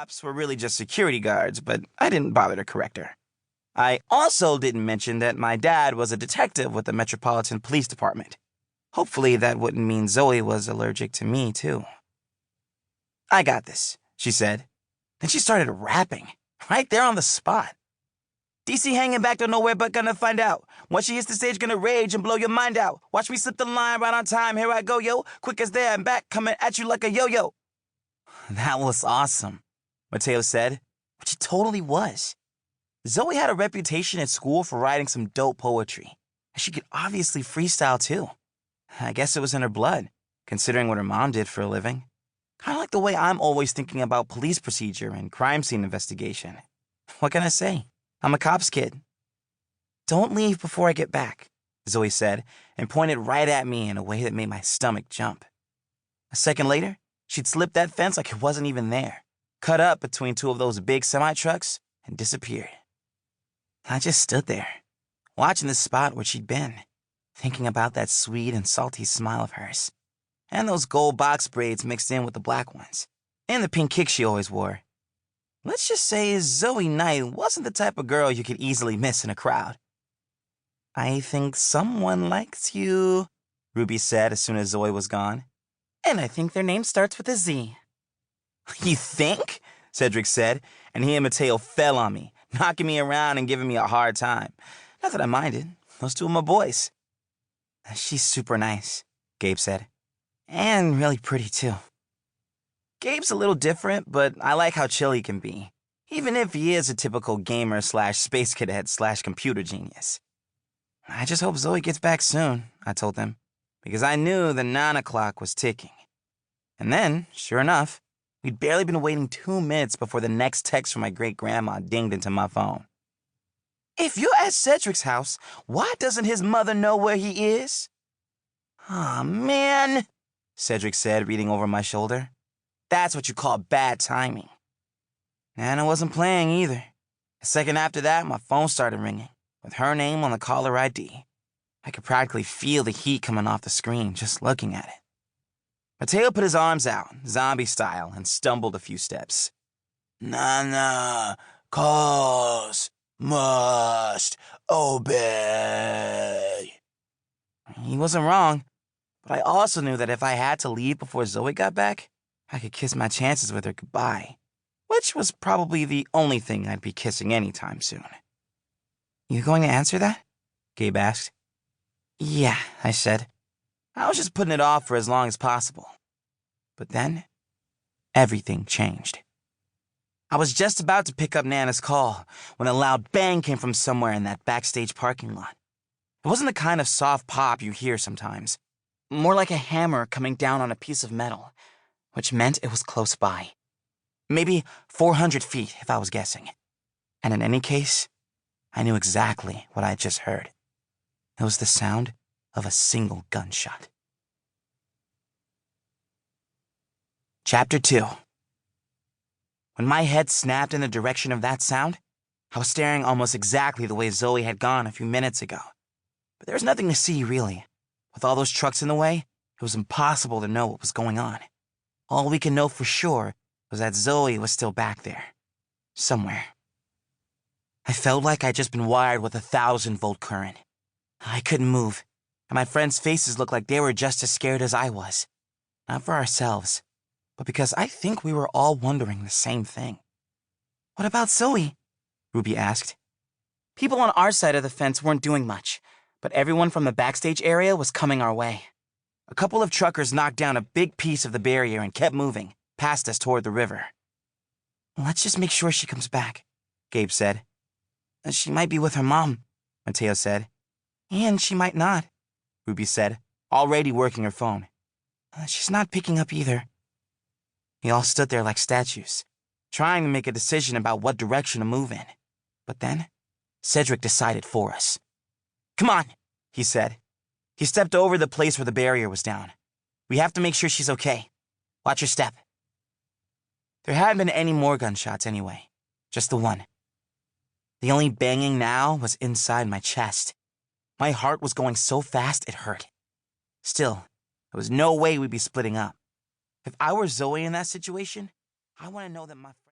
cops were really just security guards, but I didn't bother to correct her. I also didn't mention that my dad was a detective with the Metropolitan Police Department. Hopefully that wouldn't mean Zoe was allergic to me, too. "I got this," she said. Then she started rapping, right there on the spot. "DC hanging back to nowhere but gonna find out. Once she hits the stage, gonna rage and blow your mind out. Watch me slip the line right on time, here I go, yo. Quick as there and back, coming at you like a yo-yo." That was awesome, Mateo said, which he totally was. Zoe had a reputation at school for writing some dope poetry, and she could obviously freestyle too. I guess it was in her blood, considering what her mom did for a living. Kind of like the way I'm always thinking about police procedure and crime scene investigation. What can I say? I'm a cop's kid. "Don't leave before I get back," Zoe said, and pointed right at me in a way that made my stomach jump. A second later, she'd slipped that fence like it wasn't even there, cut up between two of those big semi-trucks, and disappeared. I just stood there, watching the spot where she'd been, thinking about that sweet and salty smile of hers, and those gold box braids mixed in with the black ones, and the pink kick she always wore. Let's just say Zoe Knight wasn't the type of girl you could easily miss in a crowd. "I think someone likes you," Ruby said as soon as Zoe was gone. "And I think their name starts with a Z." "You think?" Cedric said, and he and Mateo fell on me, knocking me around and giving me a hard time. Not that I minded. Those two are my boys. "She's super nice," Gabe said. "And really pretty, too." Gabe's a little different, but I like how chill he can be, even if he is a typical gamer/space cadet/computer genius. "I just hope Zoe gets back soon," I told him, because I knew the 9 o'clock was ticking. And then, sure enough, we'd barely been waiting 2 minutes before the next text from my great-grandma dinged into my phone. "If you're at Cedric's house, why doesn't his mother know where he is?" "Aw, man," Cedric said, reading over my shoulder. "That's what you call bad timing." And I wasn't playing either. A second after that, my phone started ringing, with her name on the caller ID. I could practically feel the heat coming off the screen just looking at it. Mateo put his arms out, zombie style, and stumbled a few steps. "Nana, calls, must obey." He wasn't wrong, but I also knew that if I had to leave before Zoe got back, I could kiss my chances with her goodbye, which was probably the only thing I'd be kissing anytime soon. "You going to answer that?" Gabe asked. "Yeah," I said. I was just putting it off for as long as possible. But then, everything changed. I was just about to pick up Nana's call when a loud bang came from somewhere in that backstage parking lot. It wasn't the kind of soft pop you hear sometimes, more like a hammer coming down on a piece of metal, which meant it was close by. Maybe 400 feet, if I was guessing. And in any case, I knew exactly what I had just heard. It was the sound of a single gunshot. Chapter 2. When my head snapped in the direction of that sound, I was staring almost exactly the way Zoe had gone a few minutes ago. But there was nothing to see, really. With all those trucks in the way, it was impossible to know what was going on. All we could know for sure was that Zoe was still back there. Somewhere. I felt like I'd just been wired with a 1,000-volt current. I couldn't move, and my friends' faces looked like they were just as scared as I was. Not for ourselves, but because I think we were all wondering the same thing. "What about Zoe?" Ruby asked. People on our side of the fence weren't doing much, but everyone from the backstage area was coming our way. A couple of truckers knocked down a big piece of the barrier and kept moving, past us toward the river. "Let's just make sure she comes back," Gabe said. "She might be with her mom," Mateo said. "And she might not," Ruby said, already working her phone. "She's not picking up either." We all stood there like statues, trying to make a decision about what direction to move in. But then, Cedric decided for us. "Come on," he said. He stepped over the place where the barrier was down. "We have to make sure she's okay. Watch your step." There hadn't been any more gunshots anyway, just the one. The only banging now was inside my chest. My heart was going so fast it hurt. Still, there was no way we'd be splitting up. If I were Zoe in that situation, I want to know that my